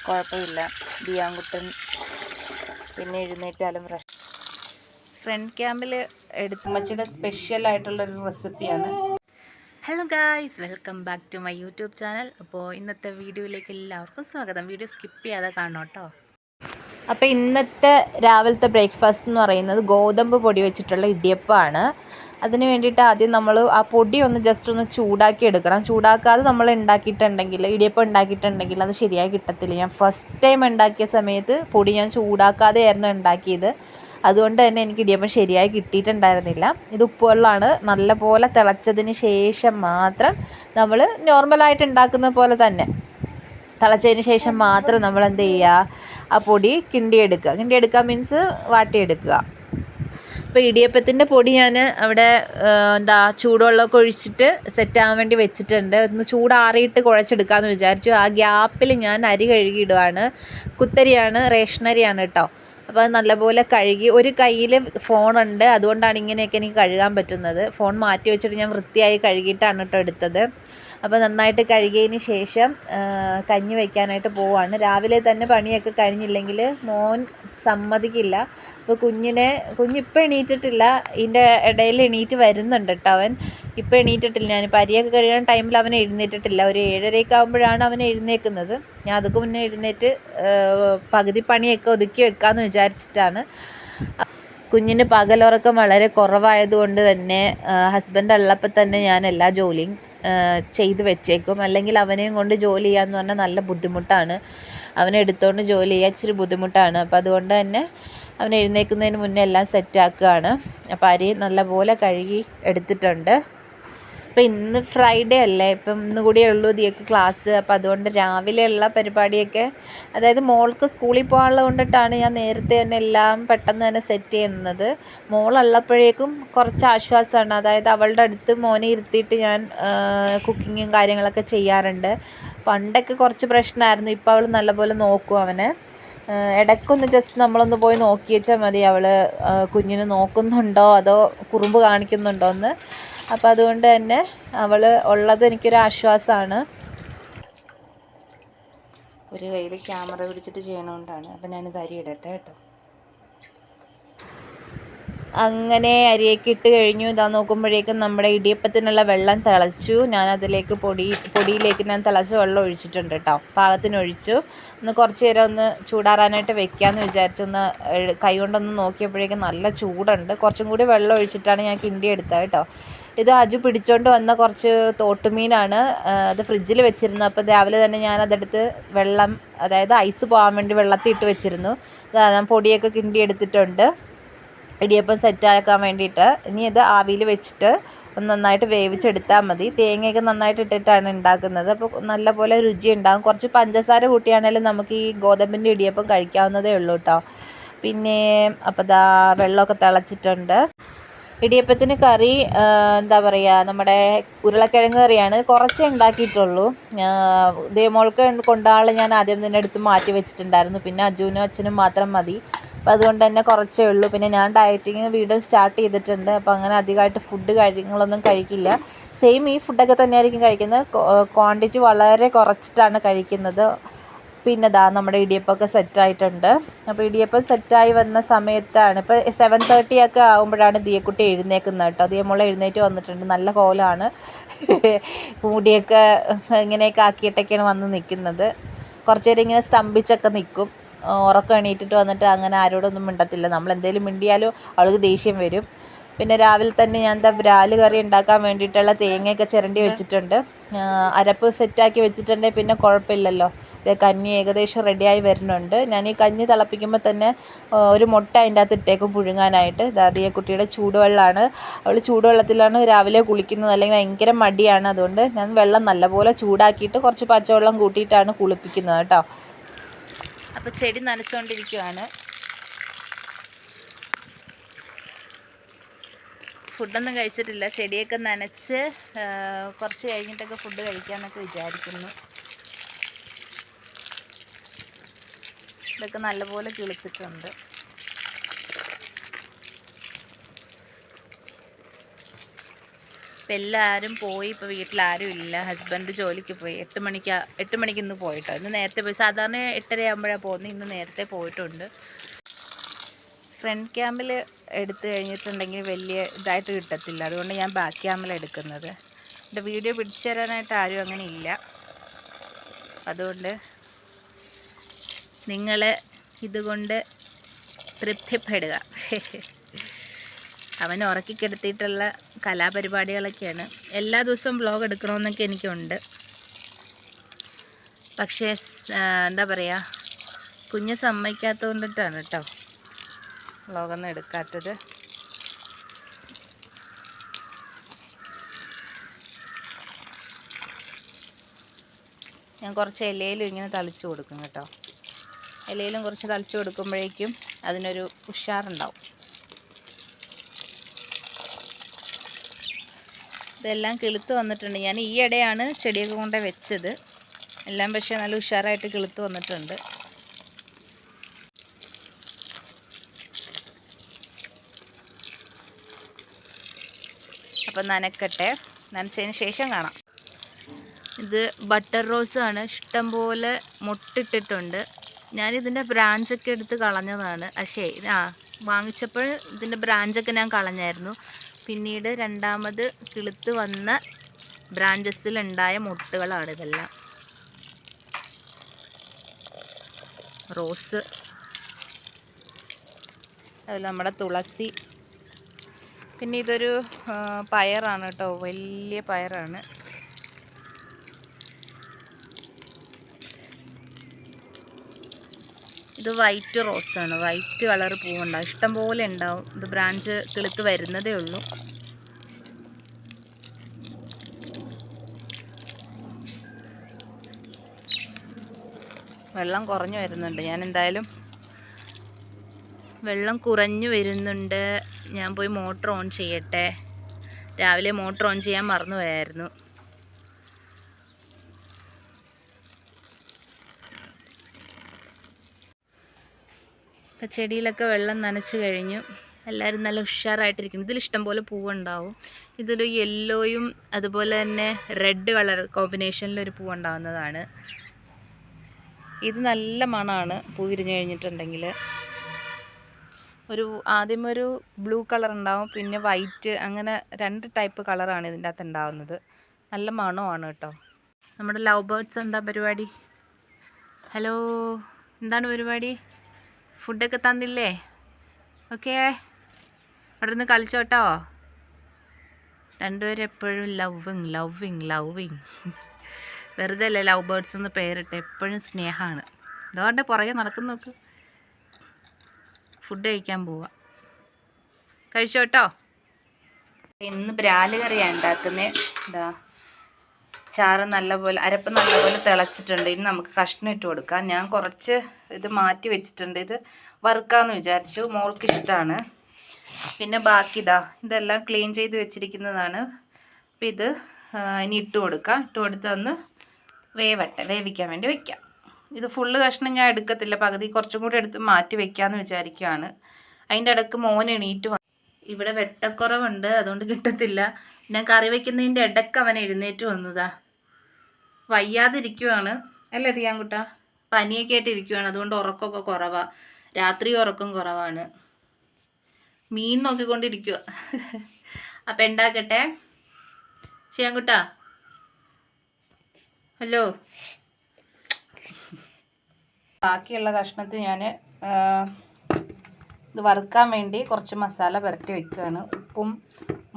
കുഴപ്പമില്ല. ദിയാൻകുട്ടൻ പിന്നെ എഴുന്നേറ്റാലും ഫ്രണ്ട് ക്യാമ്പിൽ എടുത്തുമ്മച്ചിയുടെ സ്പെഷ്യലായിട്ടുള്ളൊരു റെസിപ്പിയാണ്. Hello guys, welcome back to my YouTube channel. അപ്പോൾ ഇന്നത്തെ വീഡിയോയിലേക്ക് എല്ലാവർക്കും സ്വാഗതം. വീഡിയോ സ്കിപ്പ് ചെയ്യാതെ കാണണം കേട്ടോ. അപ്പോൾ ഇന്നത്തെ രാവിലത്തെ ബ്രേക്ക്ഫാസ്റ്റ് എന്ന് പറയുന്നത് ഗോതമ്പ് പൊടി വെച്ചിട്ടുള്ള ഇടിയപ്പമാണ്. അതിന് വേണ്ടിയിട്ട് ആദ്യം നമ്മൾ ആ പൊടി ജസ്റ്റ് ഒന്ന് ചൂടാക്കി എടുക്കണം. ചൂടാക്കാതെ നമ്മൾ ഉണ്ടാക്കിയിട്ടുണ്ടെങ്കിൽ, ഇടിയപ്പം ഉണ്ടാക്കിയിട്ടുണ്ടെങ്കിൽ അത് ശരിയായി കിട്ടത്തില്ല. ഞാൻ ഫസ്റ്റ് ടൈം ഉണ്ടാക്കിയ സമയത്ത് പൊടി ഞാൻ ചൂടാക്കാതെ ആയിരുന്നു ഉണ്ടാക്കിയത്. അതുകൊണ്ട് തന്നെ എനിക്ക് ഇടിയപ്പം ശരിയായി കിട്ടിയിട്ടുണ്ടായിരുന്നില്ല. ഇത് ഉപ്പുവെള്ളമാണ്. നല്ലപോലെ തിളച്ചതിന് ശേഷം മാത്രം നമ്മൾ നോർമലായിട്ട് ഉണ്ടാക്കുന്ന പോലെ തന്നെ തിളച്ചതിന് ശേഷം മാത്രം നമ്മൾ എന്ത് ചെയ്യുക, ആ പൊടി കിണ്ടിയെടുക്കുക മീൻസ് വാട്ടിയെടുക്കുക. അപ്പോൾ ഇടിയപ്പത്തിൻ്റെ പൊടി ഞാൻ അവിടെ ചൂടുവെള്ളമൊക്കെ ഒഴിച്ചിട്ട് സെറ്റാകാൻ വേണ്ടി വെച്ചിട്ടുണ്ട്. ഒന്ന് ചൂടാറിയിട്ട് കുഴച്ചെടുക്കാമെന്ന് വിചാരിച്ചു. ആ ഗ്യാപ്പിൽ ഞാൻ അരി കഴുകിയിടുകയാണ്. കുത്തരിയാണ്, റേഷനരിയാണ് കേട്ടോ. അപ്പോൾ അത് നല്ലപോലെ കഴുകി, ഒരു കയ്യിൽ ഫോണുണ്ട്, അതുകൊണ്ടാണ് ഇങ്ങനെയൊക്കെ എനിക്ക് കഴുകാൻ പറ്റുന്നത്. ഫോൺ മാറ്റി വെച്ചിട്ട് ഞാൻ വൃത്തിയായി കഴുകിയിട്ടാണ് കേട്ടോ എടുത്തത്. അപ്പോൾ നന്നായിട്ട് കഴുകിയതിന് ശേഷം കഞ്ഞി വയ്ക്കാനായിട്ട് പോവാണ്. രാവിലെ തന്നെ പണിയൊക്കെ കഴിഞ്ഞില്ലെങ്കിൽ മോൻ സമ്മതിക്കില്ല. അപ്പോൾ കുഞ്ഞിപ്പോൾ എണീറ്റിട്ടില്ല, ഇതിൻ്റെ ഇടയിൽ എണീറ്റ് വരുന്നുണ്ട് കേട്ടോ. അവൻ ഇപ്പോൾ എണീറ്റിട്ടില്ല. ഞാനിപ്പോൾ അരിയൊക്കെ കഴുകാൻ ടൈമിൽ അവൻ എഴുന്നേറ്റിട്ടില്ല. ഒരു 7:30 ആകുമ്പോഴാണ് അവൻ എഴുന്നേൽക്കുന്നത്. ഞാൻ അതൊക്കെ മുന്നേ എഴുന്നേറ്റ് പകുതി പണിയൊക്കെ ഒതുക്കി വെക്കാമെന്ന് വിചാരിച്ചിട്ടാണ്. കുഞ്ഞിന് പകലുറക്കം വളരെ കുറവായതുകൊണ്ട് തന്നെ ഹസ്ബൻഡ് ഉള്ളപ്പോൾ തന്നെ ഞാൻ എല്ലാ ജോലിയും ചെയ്ത് വെച്ചേക്കും. അല്ലെങ്കിൽ അവനെയും കൊണ്ട് ജോലി ചെയ്യാമെന്ന് പറഞ്ഞാൽ നല്ല ബുദ്ധിമുട്ടാണ്. അവനെ എടുത്തുകൊണ്ട് ജോലി ചെയ്യാൻ ഇച്ചിരി ബുദ്ധിമുട്ടാണ്. അപ്പോൾ അതുകൊണ്ട് തന്നെ അവൻ എഴുന്നേൽക്കുന്നതിന് മുന്നേ എല്ലാം സെറ്റാക്കുകയാണ്. അപ്പോൾ അരി നല്ലപോലെ കഴുകി എടുത്തിട്ടുണ്ട്. അപ്പോൾ ഇന്ന് ഫ്രൈഡേ അല്ലേ, ഇപ്പം ഇന്ന് കൂടിയേ ഉള്ളൂ ദിയക്ക് ക്ലാസ്. അപ്പോൾ അതുകൊണ്ട് രാവിലെയുള്ള പരിപാടിയൊക്കെ, അതായത് മോൾക്ക് സ്കൂളിൽ പോകാനുള്ളത് കൊണ്ടിട്ടാണ് ഞാൻ നേരത്തെ തന്നെ എല്ലാം പെട്ടെന്ന് തന്നെ സെറ്റ് ചെയ്യുന്നത്. മോളുള്ളപ്പോഴേക്കും കുറച്ച് ആശ്വാസമാണ്. അതായത് അവളുടെ അടുത്ത് മോനെ ഇരുത്തിയിട്ട് ഞാൻ കുക്കിങ്ങും കാര്യങ്ങളൊക്കെ ചെയ്യാറുണ്ട്. പണ്ടൊക്കെ കുറച്ച് പ്രശ്നമായിരുന്നു. ഇപ്പോൾ അവൾ നല്ലപോലെ നോക്കും അവനെ. ഇടയ്ക്കൊന്ന് ജസ്റ്റ് നമ്മളൊന്ന് പോയി നോക്കി വെച്ചാൽ മതി, അവൾ കുഞ്ഞിന് നോക്കുന്നുണ്ടോ അതോ കുറുമ്പ് കാണിക്കുന്നുണ്ടോ എന്ന്. അപ്പോൾ അതുകൊണ്ട് തന്നെ അവൾ ഉള്ളത് എനിക്കൊരു ആശ്വാസമാണ്. ഒരു കയ്യിൽ ക്യാമറ പിടിച്ചിട്ട് ചെയ്യണോണ്ടാണ്. അപ്പോൾ ഞാനിത് അരി ഇടട്ടെ കേട്ടോ. അങ്ങനെ അരിയൊക്കെ ഇട്ട് കഴിഞ്ഞു. ഇതാ നോക്കുമ്പോഴേക്കും നമ്മുടെ ഇടിയപ്പത്തിനുള്ള വെള്ളം തിളച്ചു. ഞാനതിലേക്ക് പൊടിയിലേക്ക് ഞാൻ തിളച്ച വെള്ളം ഒഴിച്ചിട്ടുണ്ട് കേട്ടോ. പാകത്തിന് ഒഴിച്ചു. ഒന്ന് കുറച്ച് നേരം ഒന്ന് ചൂടാറാനായിട്ട് വെക്കാമെന്ന് വിചാരിച്ചു. ഒന്ന് കൈ കൊണ്ടൊന്ന് നോക്കിയപ്പോഴേക്കും നല്ല ചൂടുണ്ട്. കുറച്ചും കൂടി വെള്ളം ഒഴിച്ചിട്ടാണ് ഞാൻ കിണ്ടി എടുത്തത് കേട്ടോ. ഇത് അജു പിടിച്ചോണ്ട് വന്ന കുറച്ച് തോട്ടുമീനാണ്. അത് ഫ്രിഡ്ജിൽ വെച്ചിരുന്നു. അപ്പോൾ രാവിലെ തന്നെ ഞാനതെടുത്ത് വെള്ളം, അതായത് ഐസ് പോകാൻ വേണ്ടി വെള്ളത്തിൽ ഇട്ട് വെച്ചിരുന്നു. ഞാൻ പൊടിയൊക്കെ കിണ്ടി എടുത്തിട്ടുണ്ട് ഇടിയപ്പം സെറ്റാക്കാൻ വേണ്ടിയിട്ട്. ഇനി ഇത് ആവിയിൽ വെച്ചിട്ട് ഒന്ന് നന്നായിട്ട് വേവിച്ചെടുത്താൽ മതി. തേങ്ങയൊക്കെ നന്നായിട്ട് ഇട്ടിട്ടാണ് ഉണ്ടാക്കുന്നത്. അപ്പോൾ നല്ലപോലെ രുചി ഉണ്ടാകും. കുറച്ച് പഞ്ചസാര കൂട്ടിയാണെങ്കിലും നമുക്ക് ഈ ഗോതമ്പിൻ്റെ ഇടിയപ്പം കഴിക്കാവുന്നതേ ഉള്ളൂ കേട്ടോ. പിന്നെ അപ്പോൾ വെള്ളമൊക്കെ തിളച്ചിട്ടുണ്ട്. ഇടിയപ്പത്തിന് കറി നമ്മുടെ ഉരുളക്കിഴങ്ങ് കറിയാണ്. കുറച്ചേ ഉണ്ടാക്കിയിട്ടുള്ളൂ. ദേമോൾക്ക് കൊണ്ടാൾ ഞാൻ ആദ്യം തന്നെ എടുത്ത് മാറ്റി വെച്ചിട്ടുണ്ടായിരുന്നു. പിന്നെ അജുവിനും അച്ഛനും മാത്രം മതി. അപ്പോൾ അതുകൊണ്ട് തന്നെ കുറച്ചേ ഉള്ളൂ. പിന്നെ ഞാൻ ഡയറ്റിങ് വീഡിയോ സ്റ്റാർട്ട് ചെയ്തിട്ടുണ്ട്. അപ്പോൾ അങ്ങനെ അധികമായിട്ട് ഫുഡ് കാര്യങ്ങളൊന്നും കഴിക്കില്ല. സെയിം ഈ ഫുഡൊക്കെ തന്നെയായിരിക്കും കഴിക്കുന്നത്. ക്വാണ്ടിറ്റി വളരെ കുറച്ചിട്ടാണ് കഴിക്കുന്നത്. പിന്നെ നമ്മുടെ ഇടിയപ്പമൊക്കെ സെറ്റായിട്ടുണ്ട്. അപ്പോൾ ഇടിയപ്പം സെറ്റായി വന്ന സമയത്താണ്, ഇപ്പോൾ 7:30 ഒക്കെ ആകുമ്പോഴാണ് ദിയക്കുട്ടി എഴുന്നേക്കുന്നത് കേട്ടോ. ദിയമോളെ എഴുന്നേറ്റ് വന്നിട്ടുണ്ട്. നല്ല കോലമാണ്. മുടിയൊക്കെ ഇങ്ങനെയൊക്കെ ആക്കിയിട്ടൊക്കെയാണ് വന്ന് നിൽക്കുന്നത്. കുറച്ച് നേരം ഇങ്ങനെ സ്തംഭിച്ചൊക്കെ നിൽക്കും. ഉറക്കം എണീറ്റിട്ട് വന്നിട്ട് അങ്ങനെ ആരോടൊന്നും മിണ്ടത്തില്ല. നമ്മൾ എന്തെങ്കിലും മിണ്ടിയാലും അവൾക്ക് ദേഷ്യം വരും. പിന്നെ രാവിലെ തന്നെ ഞാൻ ബ്രാല് കറി ഉണ്ടാക്കാൻ വേണ്ടിയിട്ടുള്ള തേങ്ങയൊക്കെ ചിരണ്ടി വെച്ചിട്ടുണ്ട്. അരപ്പ് സെറ്റാക്കി വെച്ചിട്ടുണ്ടെങ്കിൽ പിന്നെ കുഴപ്പമില്ലല്ലോ. കഞ്ഞി ഏകദേശം റെഡിയായി വരുന്നുണ്ട്. ഞാൻ ഈ കഞ്ഞി തിളപ്പിക്കുമ്പോൾ തന്നെ ഒരു മുട്ട അതിൻ്റെ അകത്ത് ഇട്ടേക്കും പുഴുങ്ങാനായിട്ട്. ദിയക്കുട്ടിയുടെ ചൂടുവെള്ളമാണ്. അവൾ ചൂടുവെള്ളത്തിലാണ് രാവിലെ കുളിക്കുന്നത്. അല്ലെങ്കിൽ ഭയങ്കര മടിയാണ്. അതുകൊണ്ട് ഞാൻ വെള്ളം നല്ലപോലെ ചൂടാക്കിയിട്ട് കുറച്ച് പച്ചവെള്ളം കൂട്ടിയിട്ടാണ് കുളിപ്പിക്കുന്നത് കേട്ടോ. അപ്പോൾ ചെടി നനച്ചുകൊണ്ടിരിക്കുകയാണ്. ഫുഡൊന്നും കഴിച്ചിട്ടില്ല. ചെടിയൊക്കെ നനച്ച് കുറച്ച് കഴിഞ്ഞിട്ടൊക്കെ ഫുഡ് കഴിക്കാമെന്നൊക്കെ വിചാരിക്കുന്നു. ഇതൊക്കെ നല്ലപോലെ കിളിച്ചിട്ടുണ്ട്. ഇപ്പം എല്ലാവരും പോയി. ഇപ്പോൾ വീട്ടിലാരും ഇല്ല. ഹസ്ബൻഡ് ജോലിക്ക് പോയി. 8 മണിക്ക് ഇന്ന് പോയിട്ടോ. ഇന്ന് നേരത്തെ പോയി. സാധാരണ 8:30 ആകുമ്പോഴാണ് പോകുന്നത്. ഇന്ന് നേരത്തെ പോയിട്ടുണ്ട്. ഫ്രണ്ട് ക്യാമിൽ എടുത്തു കഴിഞ്ഞിട്ടുണ്ടെങ്കിൽ വലിയ ഇതായിട്ട് കിട്ടത്തില്ല. അതുകൊണ്ട് ഞാൻ ബാക്ക് ക്യാമിൽ എടുക്കുന്നത്. എൻ്റെ വീഡിയോ പിടിച്ചു തരാനായിട്ട് ആരും അങ്ങനെ ഇല്ല. അതുകൊണ്ട് നിങ്ങൾ ഇതുകൊണ്ട് തൃപ്തിപ്പെടുക. അവനെ ഉറക്കിക്കെടുത്തിട്ടുള്ള കലാപരിപാടികളൊക്കെയാണ്. എല്ലാ ദിവസവും വ്ളോഗ് എടുക്കണമെന്നൊക്കെ എനിക്കുണ്ട്. പക്ഷേ എന്താ പറയുക, കുഞ്ഞ് സമ്മതിക്കാത്തത് കൊണ്ടിട്ടാണ് കേട്ടോ വ്ളോഗൊന്നും എടുക്കാത്തത്. ഞാൻ കുറച്ച് ഇലയിലും ഇങ്ങനെ തളിച്ചു കൊടുക്കും കേട്ടോ. ഇലയിലും കുറച്ച് തളിച്ചു കൊടുക്കുമ്പോഴേക്കും അതിനൊരു ഉഷാറുണ്ടാവും. ഇതെല്ലാം കിളുത്ത് വന്നിട്ടുണ്ട്. ഞാൻ ഈ ഇടയാണ് ചെടിയൊക്കെ കൊണ്ട് വെച്ചത്. എല്ലാം പക്ഷേ നല്ല ഉഷാറായിട്ട് കിളുത്ത് വന്നിട്ടുണ്ട്. അപ്പം നനക്കട്ടെ. നനച്ചതിന് ശേഷം കാണാം. ഇത് ബട്ടർ റോസാണ്. ഇഷ്ടംപോലെ മുട്ടിട്ടിട്ടുണ്ട്. ഞാനിതിൻ്റെ ബ്രാഞ്ചൊക്കെ എടുത്ത് കളഞ്ഞതാണ്. വാങ്ങിച്ചപ്പോൾ ഇതിൻ്റെ ബ്രാഞ്ചൊക്കെ ഞാൻ കളഞ്ഞായിരുന്നു. പിന്നീട് രണ്ടാമത് കിളുത്ത് വന്ന ബ്രാഞ്ചസിലുണ്ടായ മുട്ടുകളാണ് ഇതെല്ലാം. റോസ്, അതുപോലെ നമ്മുടെ തുളസി. പിന്നെ ഇതൊരു പയറാണ് കേട്ടോ, വലിയ പയറാണ്. ഇത് വൈറ്റ് റോസാണ്. വൈറ്റ് കളർ പൂവുണ്ടാവും. ഇഷ്ടം പോലെ ഉണ്ടാവും. ഇത് ബ്രാഞ്ച് കിളുത്ത് വരുന്നതേ ഉള്ളൂ. വെള്ളം കുറഞ്ഞു വരുന്നുണ്ട്. ഞാൻ എന്തായാലും വെള്ളം കുറഞ്ഞു വരുന്നുണ്ട്. ഞാൻ പോയി മോട്ടർ ഓൺ ചെയ്യട്ടെ. രാവിലെ മോട്ടർ ഓൺ ചെയ്യാൻ മറന്നു പോയായിരുന്നു. ഇപ്പം ചെടിയിലൊക്കെ വെള്ളം നനച്ച് കഴിഞ്ഞു. എല്ലാവരും നല്ല ഉഷാറായിട്ടിരിക്കുന്നു. ഇതിൽ ഇഷ്ടംപോലെ പൂവുണ്ടാവും. ഇതൊരു യെല്ലോയും അതുപോലെ തന്നെ റെഡ് കളർ കോമ്പിനേഷനിലൊരു പൂവുണ്ടാവുന്നതാണ്. ഇത് നല്ല മണമാണ് പൂ വിരിഞ്ഞ് കഴിഞ്ഞിട്ടുണ്ടെങ്കിൽ. ആദ്യം ഒരു ബ്ലൂ കളർ ഉണ്ടാവും, പിന്നെ വൈറ്റ്, അങ്ങനെ 2 ടൈപ്പ് കളറാണ് ഇതിൻ്റെ അകത്ത് ഉണ്ടാവുന്നത്. നല്ല മണമാണ് കേട്ടോ. നമ്മുടെ ലവ് ബേർഡ്സ് എന്താ പരിപാടി? ഹലോ, എന്താണ് പരിപാടി? ഫുഡൊക്കെ തന്നില്ലേ? ഓക്കേ, അവിടെ നിന്ന് കളിച്ചോട്ടോ. രണ്ടുപേരും എപ്പോഴും ലവ്വിങ്. വെറുതെ അല്ലേ ലവ് ബേർഡ്സ് എന്ന് പേരിട്ട്. എപ്പോഴും സ്നേഹമാണ്. അതുകൊണ്ട് പുറകെ നടക്കുന്നു. നോക്ക്, ഫുഡ് കഴിക്കാൻ പോവാ. കഴിച്ചോട്ടോ. ഇന്ന് ബ്രാല് കറിയാണ് ഉണ്ടാക്കുന്നത്. ഇതാ ചാറ് നല്ലപോലെ, അരപ്പ് നല്ലപോലെ തിളച്ചിട്ടുണ്ട്. ഇനി നമുക്ക് കഷ്ണം ഇട്ട് കൊടുക്കാം. ഞാൻ കുറച്ച് ഇത് മാറ്റി വെച്ചിട്ടുണ്ട്. ഇത് വറുക്കാമെന്ന് വിചാരിച്ചു. മോൾക്ക് ഇഷ്ടമാണ്. പിന്നെ ബാക്കി ഇതെല്ലാം ക്ലീൻ ചെയ്ത് വെച്ചിരിക്കുന്നതാണ്. അപ്പം ഇത് ഇനി ഇട്ട് കൊടുക്കാം. ഇട്ട് കൊടുത്ത് ഒന്ന് വേവിക്കാൻ വേണ്ടി വെക്കാം. ഇത് ഫുള്ള് കഷ്ണം ഞാൻ എടുക്കത്തില്ല. പകുതി കുറച്ചും കൂടി എടുത്ത് മാറ്റി വെക്കാമെന്ന് വിചാരിക്കുകയാണ്. അതിൻ്റെ ഇടയ്ക്ക് മോൻ എണീറ്റ് ഇവിടെ വെട്ടക്കുറവുണ്ട്, അതുകൊണ്ട് കിട്ടത്തില്ല. ഞാൻ കറി വയ്ക്കുന്നതിൻ്റെ ഇടയ്ക്ക് അവൻ എഴുന്നേറ്റ് വന്നതാ. വയ്യാതിരിക്കുവാണ് അല്ലേ തിയാൻകുട്ടാ? പനിയൊക്കെ ആയിട്ട് ഇരിക്കുവാണ്. അതുകൊണ്ട് ഉറക്കമൊക്കെ കുറവാണ്. രാത്രി ഉറക്കം കുറവാണ്. മീൻ നോക്കിക്കൊണ്ടിരിക്കുക. അപ്പം ഉണ്ടാക്കട്ടെ. ചെയ്യാൻകുട്ടാ, ഹലോ. ബാക്കിയുള്ള കഷ്ണത്തിൽ ഞാൻ ഇത് വറുക്കാൻ വേണ്ടി കുറച്ച് മസാല പുരട്ടി വയ്ക്കുകയാണ്. ഉപ്പും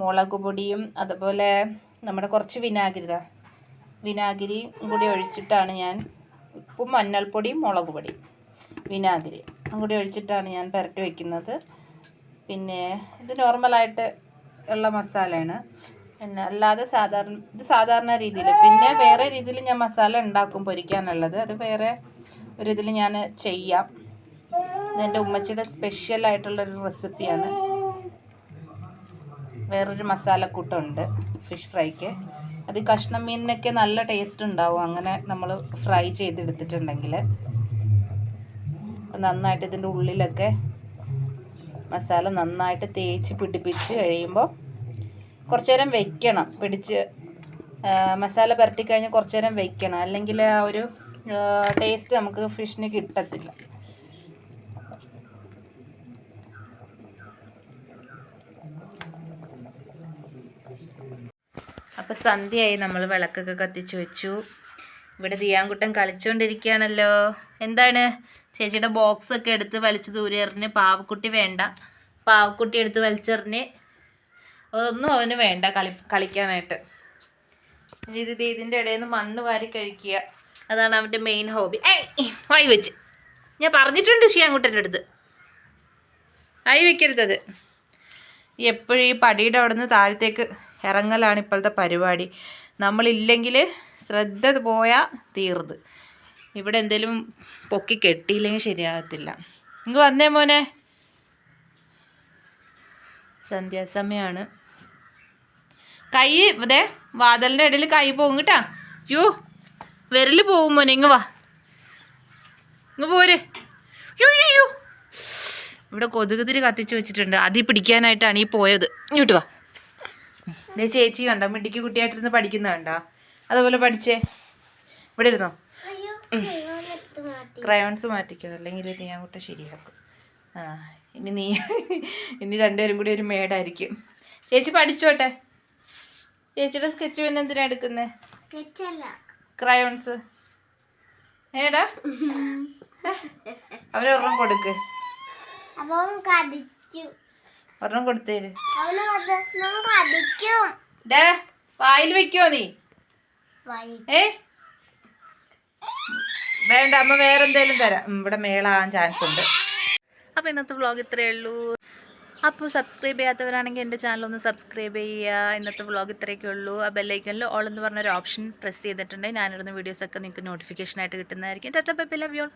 മുളക് പൊടിയും അതുപോലെ നമ്മുടെ കുറച്ച് വിനാഗിരിയും കൂടി ഒഴിച്ചിട്ടാണ് ഞാൻ, ഉപ്പും മഞ്ഞൾപ്പൊടിയും മുളക് പൊടിയും വിനാഗിരിയും കൂടി ഒഴിച്ചിട്ടാണ് ഞാൻ പുരട്ടി വയ്ക്കുന്നത്. പിന്നെ ഇത് നോർമലായിട്ട് ഉള്ള മസാലയാണ്. പിന്നെ അല്ലാതെ സാധാരണ രീതിയിൽ, പിന്നെ വേറെ രീതിയിൽ ഞാൻ മസാല ഉണ്ടാക്കും പൊരിക്കാനുള്ളത്. അത് വേറെ ഒരു ഇതിൽ ഞാൻ ചെയ്യാം. ഇതെൻ്റെ ഉമ്മച്ചിയുടെ സ്പെഷ്യലായിട്ടുള്ളൊരു റെസിപ്പിയാണ്. വേറൊരു മസാലക്കൂട്ടുണ്ട് ഫിഷ് ഫ്രൈക്ക്. അത് കഷ്ണം മീനിനൊക്കെ നല്ല ടേസ്റ്റ് ഉണ്ടാവും അങ്ങനെ നമ്മൾ ഫ്രൈ ചെയ്തെടുത്തിട്ടുണ്ടെങ്കിൽ. നന്നായിട്ട് ഇതിൻ്റെ ഉള്ളിലൊക്കെ മസാല നന്നായിട്ട് തേച്ച് പിടിപ്പിച്ച് കഴിയുമ്പോൾ കുറച്ച് നേരം വെക്കണം. പിടിച്ച് മസാല പുരട്ടിക്കഴിഞ്ഞ് കുറച്ച് നേരം വെക്കണം, അല്ലെങ്കിൽ ആ ഒരു ടേസ്റ്റ് നമുക്ക് ഫിഷിന് കിട്ടത്തില്ല. അപ്പോൾ സന്ധ്യയായി, നമ്മൾ വിളക്കൊക്കെ കത്തിച്ച് വെച്ചു. ഇവിടെ ദിയാൻകുട്ടൻ കളിച്ചുകൊണ്ടിരിക്കുകയാണല്ലോ. എന്താണ് ചേച്ചിയുടെ ബോക്സൊക്കെ എടുത്ത് വലിച്ചു ദൂരെറിഞ്ഞ്, പാവക്കുട്ടി വേണ്ട, പാവക്കുട്ടി എടുത്ത് വലിച്ചെറിഞ്ഞ്, അതൊന്നും അവന് വേണ്ട കളിക്കാനായിട്ട്. ഇതിൻ്റെ ഇടയിൽ നിന്ന് മണ്ണ് വാരി കഴിക്കുക, അതാണ് അവൻ്റെ മെയിൻ ഹോബി. വായി വെച്ച് ഞാൻ പറഞ്ഞിട്ടുണ്ട് ദിയാൻകുട്ടൻ്റെ അടുത്ത്, ആയി വെക്കരുതത്. എപ്പോഴും ഈ പടിയുടെ അവിടെ നിന്ന് താഴത്തേക്ക് ഇറങ്ങലാണ് ഇപ്പോഴത്തെ പരിപാടി. നമ്മളില്ലെങ്കിൽ ശ്രദ്ധ പോയാൽ തീർന്ന്. ഇവിടെ എന്തെങ്കിലും പൊക്കി കെട്ടിയില്ലെങ്കിൽ ശരിയാകത്തില്ല. ഇങ്ങ് വന്നേ മോനെ, സന്ധ്യാസമയമാണ്. കൈ ഇതേ വാതിലിൻ്റെ ഇടയിൽ കൈ പോകും കേട്ടാ. യോ വിരൽ പോകും മോനെ, ഇങ്ങ് വാ, ഇങ്ങ് പോര്. യോ യോ യോ, ഇവിടെ കൊതുകുതിരി കത്തിച്ച് വെച്ചിട്ടുണ്ട്, അതിൽ പിടിക്കാനായിട്ടാണ് ഈ പോയത്. ഇങ്ങോട്ട് വാ. ദേ ചേച്ചി കണ്ടോ മിടിക്ക് കുട്ടിയായിട്ടിരുന്ന് പഠിക്കുന്ന കണ്ടോ, അതുപോലെ പഠിച്ചേ. ഇവിടെ ഇരുന്നോ. ക്രയോൺസ് മാറ്റിക്കോ, അല്ലെങ്കിൽ നീ അങ്ങോട്ട് ശരിയാക്കും. ഇനി രണ്ടുപേരും കൂടി ഒരു മേടായിരിക്കും. ചേച്ചി പഠിച്ചോട്ടെ. ചേച്ചിയുടെ സ്കെച്ച് പിന്നെ എന്തിനാ എടുക്കുന്നത്? ക്രയോൺസ് ഏടാ, അവരൊരെണ്ണം കൊടുക്ക്, ഒരെണ്ണം കൊടുത്തേര്. വായിൽ വെക്കോ നീ? വേണ്ട, അമ്മ വേറെന്തേലും തരാം. ഇവിടെ മേളാൻ ചാൻസ് ഉണ്ട്. അപ്പോൾ ഇന്നത്തെ വ്ളോഗ് ഇത്രയേ ഉള്ളൂ. അപ്പോൾ സബ്സ്ക്രൈബ് ചെയ്യാത്തവരാണെങ്കിൽ എൻ്റെ ചാനൽ ഒന്ന് സബ്സ്ക്രൈബ് ചെയ്യുക. ഇന്നത്തെ വ്ളോഗ് ഇത്രയൊക്കെ ഉള്ളൂ. ആ ബെല്ലൈക്കനിൽ ഓൾ എന്ന് പറഞ്ഞൊരു ഓപ്ഷൻ പ്രസ് ചെയ്തിട്ടുണ്ടെങ്കിൽ ഞാനിടുന്ന വീഡിയോസൊക്കെ നിങ്ങൾക്ക് നോട്ടിഫിക്കേഷനായിട്ട് കിട്ടുന്നതായിരിക്കും. Tata bye bye, love you all.